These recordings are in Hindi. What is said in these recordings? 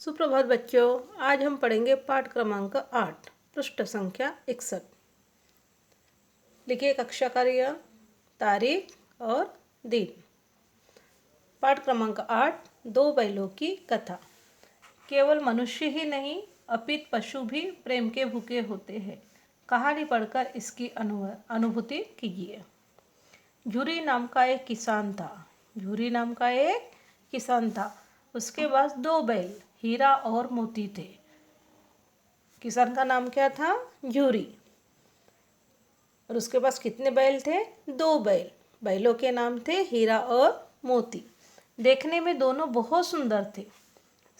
सुप्रभात बच्चों, आज हम पढ़ेंगे पाठ क्रमांक 8 पृष्ठ संख्या 61। लिखिए कक्षा कार्य, तारीख और दिन। पाठ क्रमांक 8, दो बैलों की कथा। केवल मनुष्य ही नहीं अपित पशु भी प्रेम के भूखे होते हैं। कहानी पढ़कर इसकी अनुभूति कीजिए। झूरी नाम का एक किसान था। झूरी नाम का एक किसान था। उसके पास दो बैल हीरा और मोती थे। किसान का नाम क्या था? झूरी। और उसके पास कितने बैल थे? दो बैल। बैलों के नाम थे हीरा और मोती। देखने में दोनों बहुत सुंदर थे।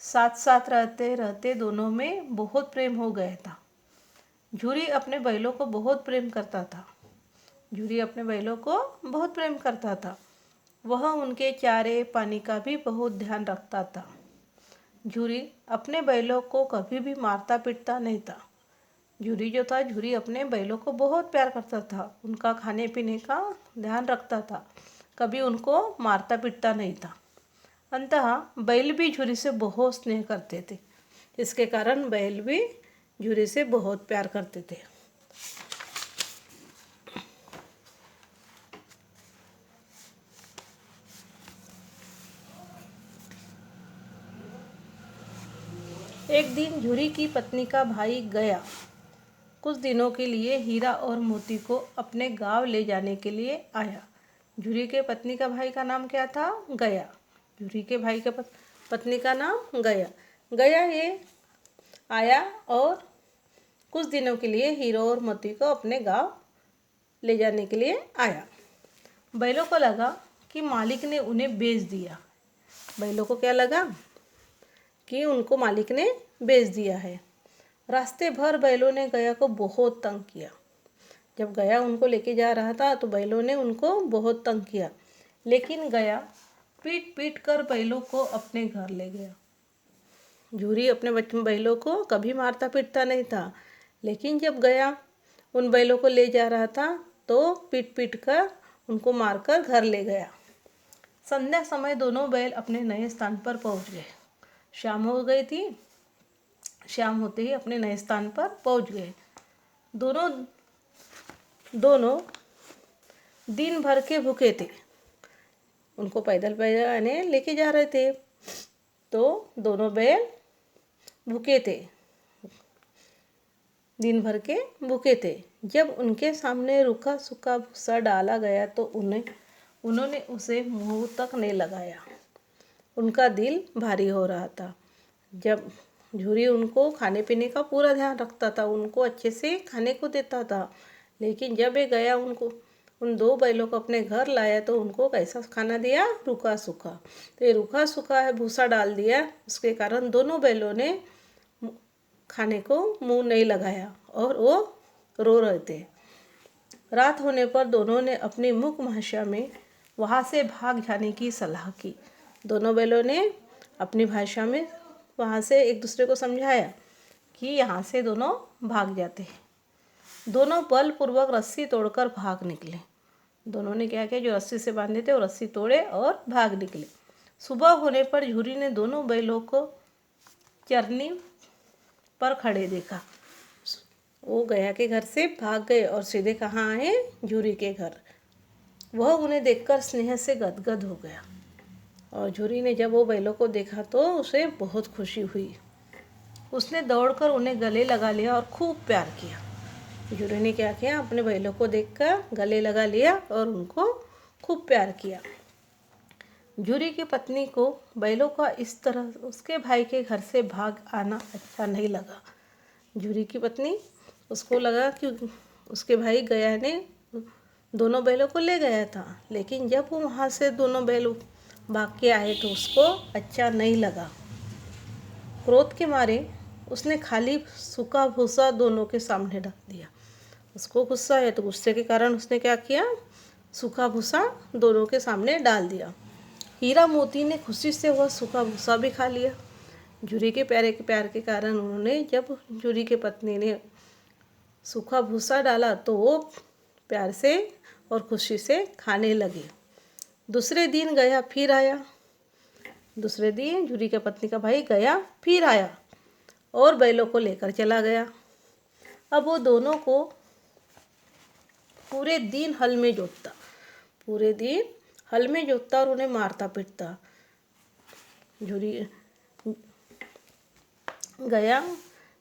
साथ साथ रहते रहते दोनों में बहुत प्रेम हो गया था। झूरी अपने बैलों को बहुत प्रेम करता था। झूरी अपने बैलों को बहुत प्रेम करता था। वह उनके चारे पानी का भी बहुत ध्यान रखता था। झूरी अपने बैलों को कभी भी मारता पीटता नहीं था। झूरी जो था, झूरी अपने बैलों को बहुत प्यार करता था। उनका खाने पीने का ध्यान रखता था। कभी उनको मारता पीटता नहीं था। अंततः बैल भी झूरी से बहुत स्नेह करते थे। इसके कारण बैल भी झूरी से बहुत प्यार करते थे। एक दिन झूरी की पत्नी का भाई गया कुछ दिनों के लिए हीरा और मोती को अपने गांव ले जाने के लिए आया। झूरी के पत्नी का भाई का नाम क्या था? गया। झूरी के भाई का पत्नी का नाम गया। गया ये आया और कुछ दिनों के लिए हीरा और मोती को अपने गांव ले जाने के लिए आया। बैलों को लगा कि मालिक ने उन्हें बेच दिया। बैलों को क्या लगा? कि उनको मालिक ने बेच दिया है। रास्ते भर बैलों ने गया को बहुत तंग किया। जब गया उनको लेके जा रहा था तो बैलों ने उनको बहुत तंग किया, लेकिन गया पीट पीट कर बैलों को अपने घर ले गया। झूरी अपने बैलों को कभी मारता पीटता नहीं था, लेकिन जब गया उन बैलों को ले जा रहा था तो पीट पीट कर उनको मारकर घर ले गया। संध्या समय दोनों बैल अपने नए स्थान पर पहुंच गए। शाम हो गई थी। शाम होते ही अपने नए स्थान पर पहुंच गए। दोनों दिन भर के भूखे थे। उनको पैदल पैदल लेके जा रहे थे, तो दोनों बैल भूखे थे, दिन भर के भूखे थे। जब उनके सामने रूखा सूखा भूसा डाला गया तो उन्होंने उसे मुंह तक नहीं लगाया। उनका दिल भारी हो रहा था। जब झूरी उनको खाने पीने का पूरा ध्यान रखता था, उनको अच्छे से खाने को देता था, लेकिन जब ये गया उन दो बैलों को अपने घर लाया तो उनको कैसा खाना दिया? रूखा सूखा। तो ये रूखा सूखा है भूसा डाल दिया। उसके कारण दोनों बैलों ने खाने को मुंह नहीं लगाया और वो रो रहे थे। रात होने पर दोनों ने अपनी मुख भाषा में वहाँ से भाग जाने की सलाह की। दोनों बैलों ने अपनी भाषा में वहाँ से एक दूसरे को समझाया कि यहाँ से दोनों भाग जाते हैं। दोनों बलपूर्वक रस्सी तोड़कर भाग निकले। दोनों ने क्या किया? जो रस्सी से बांधे थे वो रस्सी तोड़े और भाग निकले। सुबह होने पर झूरी ने दोनों बैलों को चरनी पर खड़े देखा। वो गया के घर से भाग गए और सीधे कहाँ आए? झूरी के घर। वह उन्हें देखकर स्नेह से गदगद हो गया। और झूरी ने जब वो बैलों को देखा तो उसे बहुत खुशी हुई। उसने दौड़कर उन्हें गले लगा लिया और खूब प्यार किया। झूरी ने क्या किया? अपने बैलों को देखकर गले लगा लिया और उनको खूब प्यार किया। झूरी की पत्नी को बैलों का इस तरह उसके भाई के घर से भाग आना अच्छा नहीं लगा। झूरी की पत्नी, उसको लगा कि उसके भाई गया ने दोनों बैलों को ले गया था, लेकिन जब वो वहाँ से दोनों बैल भाग के आए तो उसको अच्छा नहीं लगा। क्रोध के मारे उसने खाली सूखा भूसा दोनों के सामने रख दिया। उसको गुस्सा है तो गुस्से के कारण उसने क्या किया? सूखा भूसा दोनों के सामने डाल दिया। हीरा मोती ने खुशी से वह सूखा भूसा भी खा लिया। झूरी के प्यार के कारण उन्होंने, जब झूरी के पत्नी ने सूखा भूसा डाला तो वो प्यार से और खुशी से खाने लगे। दूसरे दिन गया फिर आया। दूसरे दिन झुर्री के पत्नी का भाई गया फिर आया और बैलों को लेकर चला गया। अब वो दोनों को पूरे दिन हल में जोतता, पूरे दिन हल में जोतता और उन्हें मारता पीटता। झुर्री गया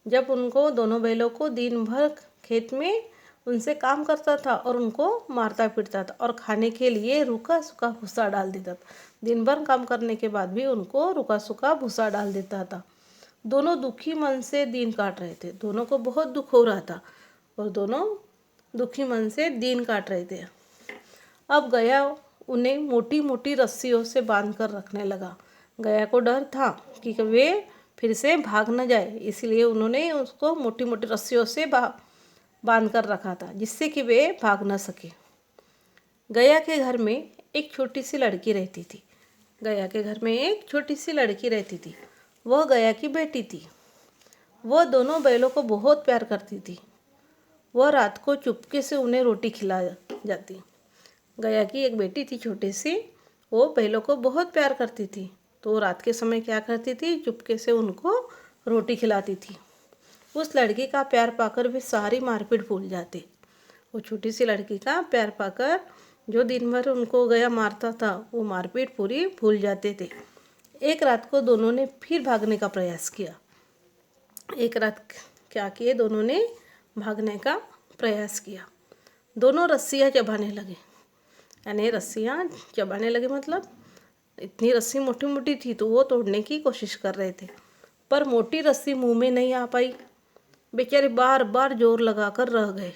जब उनको दोनों बैलों को दिन भर खेत में उनसे काम करता था और उनको मारता पीटता था और खाने के लिए रूखा सूखा भूसा डाल देता था। दिन भर काम करने के बाद भी उनको रूखा सूखा भूसा डाल देता था। दोनों दुखी मन से दिन काट रहे थे, दोनों को बहुत दुख हो रहा था और दोनों दुखी मन से दिन काट रहे थे। अब गया उन्हें मोटी मोटी रस्सियों से बांध कर रखने लगा। गया को डर था कि वे फिर से भाग न जाए, इसलिए उन्होंने उसको मोटी मोटी रस्सियों से बांध कर रखा था जिससे कि वे भाग न सके। गया के घर में एक छोटी सी लड़की रहती थी। गया के घर में एक छोटी सी लड़की रहती थी। वह गया की बेटी थी। वह दोनों बैलों को बहुत प्यार करती थी। वह रात को चुपके से उन्हें रोटी खिला जाती। गया की एक बेटी थी छोटी सी, वो बैलों को बहुत प्यार करती थी, तो रात के समय क्या करती थी, चुपके से उनको रोटी खिलाती थी। उस लड़की का प्यार पाकर वे सारी मारपीट भूल जाते। वो छोटी सी लड़की का प्यार पाकर जो दिन भर उनको गया मारता था, वो मारपीट पूरी भूल जाते थे। एक रात को दोनों ने फिर भागने का प्रयास किया। एक रात क्या किए, दोनों ने भागने का प्रयास किया। दोनों रस्सियाँ चबाने लगे, यानी रस्सियाँ चबाने लगे मतलब इतनी रस्सी मोटी मोटी थी तो वो तोड़ने की कोशिश कर रहे थे, पर मोटी रस्सी मुंह में नहीं आ पाई। बेचारे बार बार जोर लगाकर रह गए।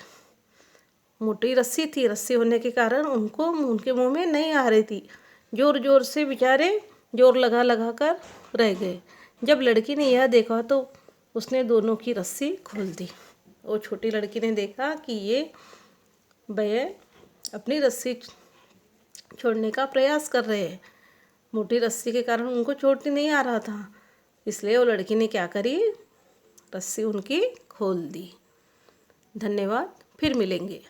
मोटी रस्सी थी, रस्सी होने के कारण उनके मुंह में नहीं आ रही थी। जोर जोर से बेचारे जोर लगा लगा कर रह गए। जब लड़की ने यह देखा तो उसने दोनों की रस्सी खोल दी। वो छोटी लड़की ने देखा कि ये भैया अपनी रस्सी छोड़ने का प्रयास कर रहे हैं। मोटी रस्सी के कारण उनको चोट नहीं आ रहा था, इसलिए वो लड़की ने क्या करी, रस्सी उनकी खोल दी। धन्यवाद, फिर मिलेंगे।